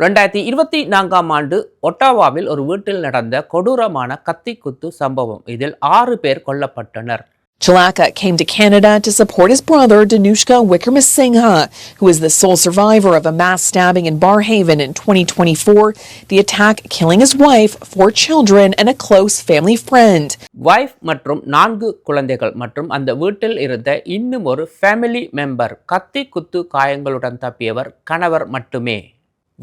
2024ஆம் ஆண்டு ஒட்டாவாவில் ஒரு வீட்டில் நடந்த கொடூரமான கத்திக்குத்து சம்பவம். இதில் 6 பேர் கொல்லப்பட்டனர். Chalaka came to Canada to support his brother Danushka Wickramasinghe, who is the sole survivor of a mass stabbing in Barhaven in 2024, the attack killing his wife, 4 children and a close family friend. Wife மற்றும் 4 குழந்தைகள் மற்றும் அந்த வீட்டில் இருந்த இன்னும் ஒரு family member கத்தி குத்து காயங்களுடன் தப்பியவர் கணவர் மட்டுமே.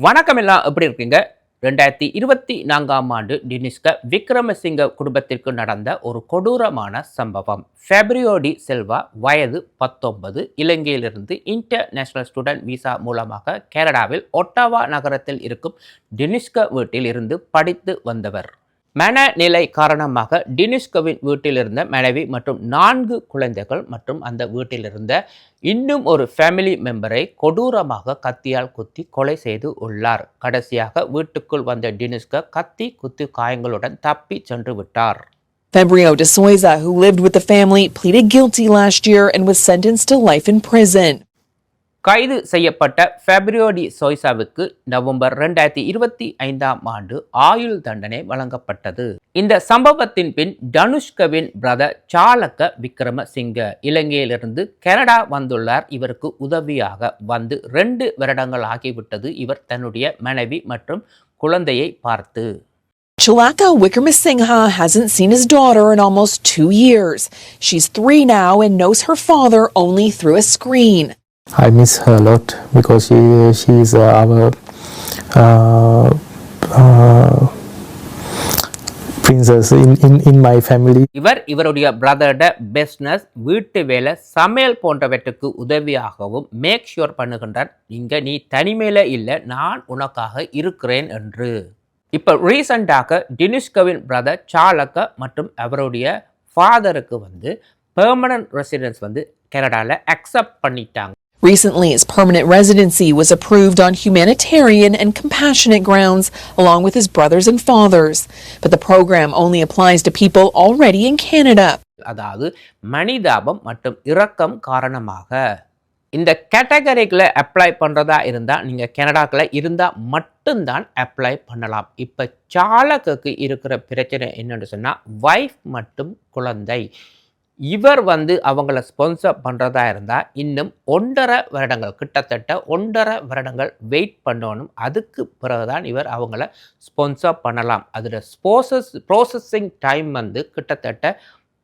வணக்கம் எல்லாம், எப்படி இருக்கீங்க? 2024ஆம் ஆண்டு டினிஷ்க விக்ரமசிங்க குடும்பத்திற்கு நடந்த ஒரு கொடூரமான சம்பவம். ஃபெப்ரியோடி செல்வா வயது 19, இலங்கையிலிருந்து இன்டர்நேஷனல் ஸ்டூடெண்ட் விசா மூலமாக கனடாவில் ஒட்டாவா நகரத்தில் இருக்கும் டினிஷ்க வீட்டில் இருந்து படித்து வந்தவர். மனநிலை காரணமாக டினிஷ்கவின் வீட்டில் இருந்த மனைவி மற்றும் 4 குழந்தைகள் மற்றும் அந்த வீட்டில் இருந்த இன்னும் ஒரு ஃபேமிலி மெம்பரை கொடூரமாக கத்தியால் குத்தி கொலை செய்து உள்ளார். கடைசியாக வீட்டுக்குள் வந்த டினிஷ்க கத்தி குத்து காயங்களுடன் தப்பி சென்று விட்டார். Fabrio de Souza, who lived with the family, pleaded guilty last year and was sentenced to life in prison. கைது செய்யப்பட்ட ஃபெப்ரியோடி சோய்சாவுக்கு நவம்பர் 2025ஆம் ஆண்டு ஆயுள் தண்டனை வழங்கப்பட்டது. இந்த சம்பவத்தின் பின் தனுஷ்கவின் பிரதர் சாலக்க விக்ரமசிங்க இலங்கையிலிருந்து கனடா வந்துள்ளார். இவருக்கு உதவியாக வந்து 2 வருடங்கள் ஆகிவிட்டது. இவர் தன்னுடைய மனைவி மற்றும் குழந்தையை பார்த்து. Chalaka Wickramasinghe hasn't seen his daughter in almost 2 years. She's 3 now and knows her father only through a screen. I miss her a lot because she is our princess in my family. இவருடைய பிரதரோட business, வீட்டு வேலை, சமையல் போன்றவற்றுக்கு உதவியாகவும் make sure பண்ணுகின்றார். இங்க நீ தனிமையில இல்லை, நான் உனக்காக இருக்கிறேன் என்று. இப்போ ரீசண்டாக டினிஷ்கவின் பிரதர் சாலக்க மற்றும் அவருடைய ஃபாதருக்கு வந்து பெர்மனன்ட் ரெசிடென்ஸ் வந்து கனடால அக்செப்ட் பண்ணிட்டாங்க. Recently, his permanent residency was approved on humanitarian and compassionate grounds, along with his brothers and fathers. But the program only applies to people already in Canada. அதாவது மனிதாபம் மற்றும் இரக்கம் காரணமாக இந்த கேட்டகரிகளை அப்ளை பண்ணுறதா இருந்தால் நீங்கள் கனடாக்களை இருந்தால் மட்டும்தான் அப்ளை பண்ணலாம். இப்போ சாலக்கு இருக்கிற பிரச்சனை என்னென்னு சொன்னால் வைஃப் மற்றும் குழந்தை. இவர் வந்து அவங்கள ஸ்பான்சர் பண்ணுறதா இருந்தால் இன்னும் 1.5 வருடங்கள், கிட்டத்தட்ட 1.5 வருடங்கள் வெயிட் பண்ணணும். அதுக்கு பிறகுதான் இவர் அவங்கள ஸ்பான்சர் பண்ணலாம். அதில் ப்ரோசஸிங் டைம் வந்து கிட்டத்தட்ட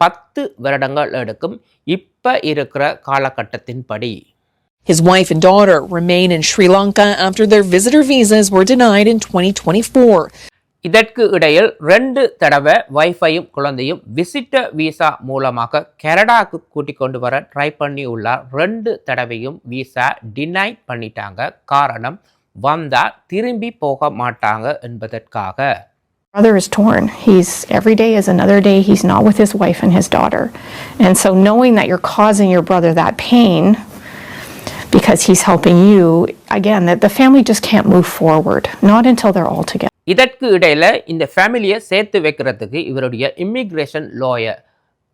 10 வருடங்கள் எடுக்கும் இப்போ இருக்கிற காலகட்டத்தின்படி. His wife and daughter remain in Sri Lanka after their visitor visas were denied in 2024. இதற்கு இடையில் 2 தடவை வைஃபையும் குழந்தையும் விசிட்டர் விசா மூலமாக கனடாவுக்கு கூட்டிக் கொண்டு வர ட்ரை பண்ணி உள்ளார். 2 தடவையும் விசா டினை பண்ணிட்டாங்க. காரணம், வந்தா திரும்பி போக மாட்டாங்க என்பதற்காக. Brother is torn. Every day is another day he's not with his wife and his daughter. And so knowing that you're causing your brother that pain because he's helping you, again, that the family just can't move forward, not until they're all together. இதற்கு இடையில இந்த ஃபேமிலியை சேர்த்து வைக்கிறதுக்கு இவருடைய immigration lawyer,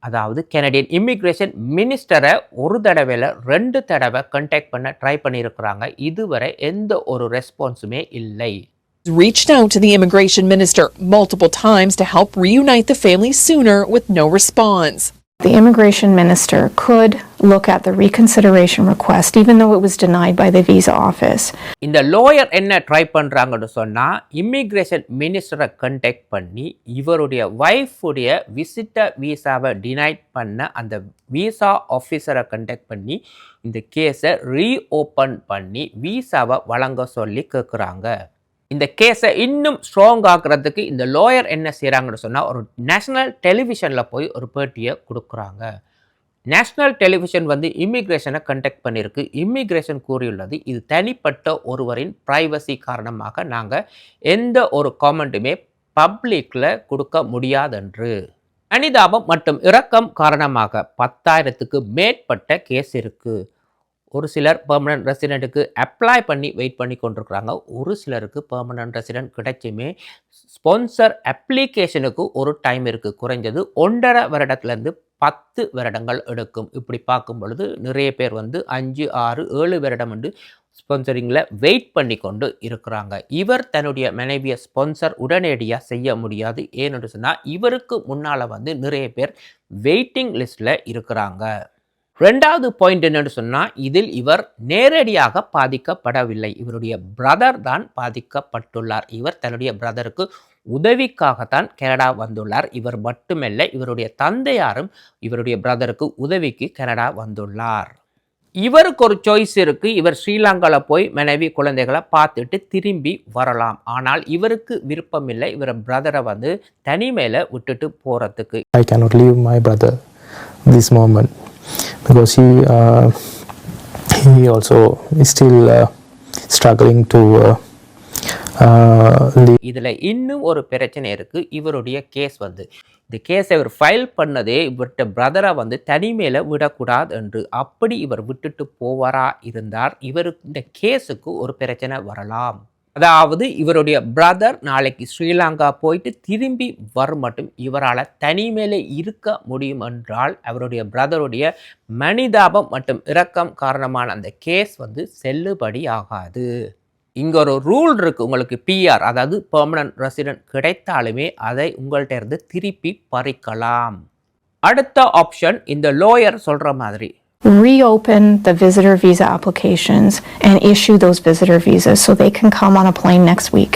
அதாவது Canadian immigration மினிஸ்டரை ஒரு தடவையில் 2 தடவை கான்டாக்ட் பண்ண ட்ரை பண்ணியிருக்கிறாங்க. இதுவரை எந்த ஒரு ரெஸ்பான்ஸுமே இல்லை. Reached out to the immigration minister multiple times to help reunite the family sooner with no response. The immigration minister could look at the reconsideration request even though it was denied by the visa office. இந்த lawyer என்ன try பண்றாங்கன்னு சொன்னா, immigration மினிஸ்டரை contact பண்ணி இவருடைய வைஃபுடைய visitor விசாவை deny பண்ண அந்த visa ஆஃபீஸரை contact பண்ணி இந்த கேஸை ரீஓப்பன் பண்ணி விசாவை வழங்க சொல்லி கேட்குறாங்க. இந்த கேஸை இன்னும் ஸ்ட்ராங் ஆக்குறதுக்கு இந்த லாயர் என்ன செய்கிறாங்கன்னு சொன்னால், ஒரு நேஷ்னல் டெலிவிஷனில் போய் ஒரு பேட்டியை கொடுக்குறாங்க. நேஷ்னல் டெலிவிஷன் வந்து இமிக்ரேஷனை கான்டாக்ட் பண்ணியிருக்கு. இமிக்ரேஷன் கூறியுள்ளது, இது தனிப்பட்ட ஒருவரின் ப்ரைவசி காரணமாக நாங்கள் எந்த ஒரு காமெண்ட்டுமே பப்ளிக்கில் கொடுக்க முடியாதென்று. மனிதாபம் மற்றும் இரக்கம் காரணமாக 10,000க்கு மேற்பட்ட கேஸ் இருக்குது. ஒரு சிலர் பெர்மனன்ட் ரெசிடெண்ட்டுக்கு அப்ளை பண்ணி வெயிட் பண்ணி கொண்டிருக்கிறாங்க. ஒரு சிலருக்கு பெர்மனன்ட் ரெசிடெண்ட் கிடைச்சுமே ஸ்பான்சர் அப்ளிகேஷனுக்கு ஒரு டைம் இருக்குது. குறைஞ்சது 1.5 வருடத்துலேருந்து 10 வருடங்கள் எடுக்கும். இப்படி பார்க்கும் பொழுது நிறைய பேர் வந்து 5, 6, 7 வருடம் என்று ஸ்பான்சரிங்கில் வெயிட் பண்ணி கொண்டு இருக்கிறாங்க. இவர் தன்னுடைய மனைவியை ஸ்பான்சர் உடனடியாக செய்ய முடியாது. ஏன்னு சொன்னால் இவருக்கு முன்னால் வந்து நிறைய பேர் வெயிட்டிங் லிஸ்ட்டில் இருக்கிறாங்க. ரெண்டாவது பாயிண்ட் என்னன்னு சொன்னால் இதில் இவர் நேரடியாக பாதிக்கப்படவில்லை. இவருடைய பிரதர் தான் பாதிக்கப்பட்டுள்ளார். இவர் தன்னுடைய பிரதருக்கு உதவிக்காகத்தான் கனடா வந்துள்ளார். இவர் மட்டுமல்ல, இவருடைய தந்தையாரும் இவருடைய பிரதருக்கு உதவிக்கு கனடா வந்துள்ளார். இவருக்கு ஒரு சாய்ஸ் இருக்கு. இவர் ஸ்ரீலங்காவில் போய் மனைவி குழந்தைகளை பார்த்துட்டு திரும்பி வரலாம். ஆனால் இவருக்கு விருப்பம் இல்லை இவர் பிரதரை வந்து தனிமையில விட்டுட்டு போறதுக்கு. I cannot leave my brother this moment because he also is still struggling to leave. இதுல இன்னும் ஒரு பிரச்சனை இருக்கு. இவருடைய கேஸ் வந்து இந்த கேஸை இவர் ஃபைல் பண்ணதே இவர்கிட்ட பிரதரை வந்து தனிமையில விடக்கூடாது என்று. அப்படி இவர் விட்டுட்டு போவாரா இருந்தார் இவருக்கு இந்த கேஸுக்கு ஒரு பிரச்சனை வரலாம். அதாவது இவருடைய பிரதர் நாளைக்கு ஸ்ரீலங்கா போயிட்டு திரும்பி வரும் மட்டும் இவரால் தனிமையில இருக்க முடியும் என்றால் அவருடைய பிரதருடைய மனிதாபம் மற்றும் இரக்கம் காரணமான அந்த கேஸ் வந்து செல்லுபடி ஆகாது. இங்கே ஒரு ரூல் இருக்குது. உங்களுக்கு பிஆர் அதாவது பெர்மனன்ட் ரெசிடென்ட் கிடைத்தாலுமே அதை உங்கள்கிட்ட இருந்து திருப்பி பறிக்கலாம். அடுத்த ஆப்ஷன் இந்த லோயர் சொல்கிற மாதிரி reopen the visitor visa applications and issue those visitor visas so they can come on a plane next week.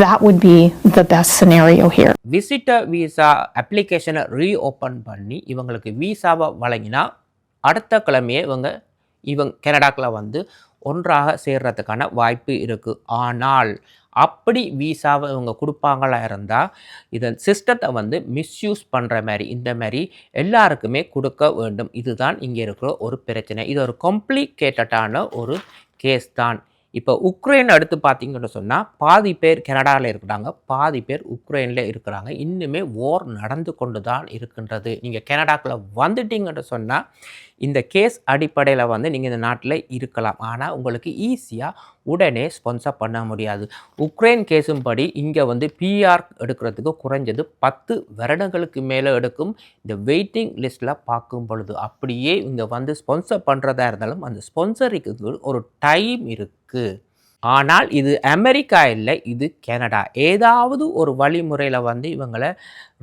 That would be the best scenario here. Visitor visa அப்ளிகேஷனை reopen பண்ணி இவங்களுக்கு விசாவை வழங்கினா அடுத்த கிழமையே இவங்க கனடாக்கில் வந்து ஒன்றாக சேர்றதுக்கான வாய்ப்பு இருக்குது. ஆனால் அப்படி விசாவை இவங்க கொடுப்பாங்களா இருந்தால் இதன் சிஸ்டத்தை வந்து மிஸ்யூஸ் பண்ணுற மாதிரி இந்த மாதிரி எல்லாருக்குமே கொடுக்க வேண்டும். இதுதான் இங்கே இருக்கிற ஒரு பிரச்சனை. இது ஒரு காம்ப்ளிகேட்டடான ஒரு கேஸ் தான். இப்போ உக்ரைன் அடுத்து பார்த்தீங்கன்னு சொன்னால் பாதி பேர் கனடாவில் இருக்கிறாங்க, பாதி பேர் உக்ரைனில் இருக்கிறாங்க. இன்னுமே வார் நடந்து கொண்டு தான் இருக்கின்றது. நீங்கள் கனடாக்குள்ளே வந்துட்டீங்கன்னு சொன்னால் இந்த கேஸ் அடிப்படையில் வந்து நீங்கள் இந்த நாட்டில் இருக்கலாம். ஆனால் உங்களுக்கு ஈஸியாக உடனே ஸ்பான்சர் பண்ண முடியாது. உக்ரைன் கேஸும் படி இங்கே வந்து பிஆர் எடுக்கிறதுக்கு குறைஞ்சது 10 வருடங்களுக்கு மேலே எடுக்கும். இந்த வெயிட்டிங் லிஸ்ட்டில் பார்க்கும் பொழுது அப்படியே இங்கே வந்து ஸ்பான்சர் பண்ணுறதா இருந்தாலும் அந்த ஸ்பான்சருக்கு ஒரு டைம் இருக்குது. ஆனால் இது அமெரிக்கா இல்லை, இது கனடா. ஏதாவது ஒரு வழிமுறையில் வந்து இவங்களை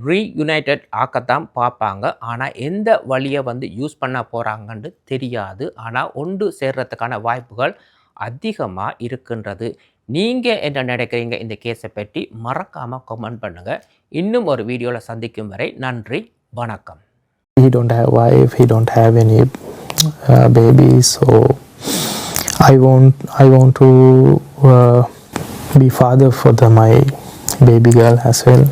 ரீயுனைடட் ஆக்கத்தான் பார்ப்பாங்க. ஆனால் எந்த வழியை வந்து யூஸ் பண்ண போகிறாங்கன்னு தெரியாது. ஆனால் ஒன்று சேர்றதுக்கான வாய்ப்புகள் அதிகமாக இருக்கின்றது. நீங்கள் என்ன நினைக்கிறீங்க இந்த கேஸை பற்றி மறக்காமல் கமெண்ட் பண்ணுங்கள். இன்னும் ஒரு வீடியோவில் சந்திக்கும் வரை நன்றி, வணக்கம். He don't have wife, he don't have any babies, so I want to be father for my baby girl as well.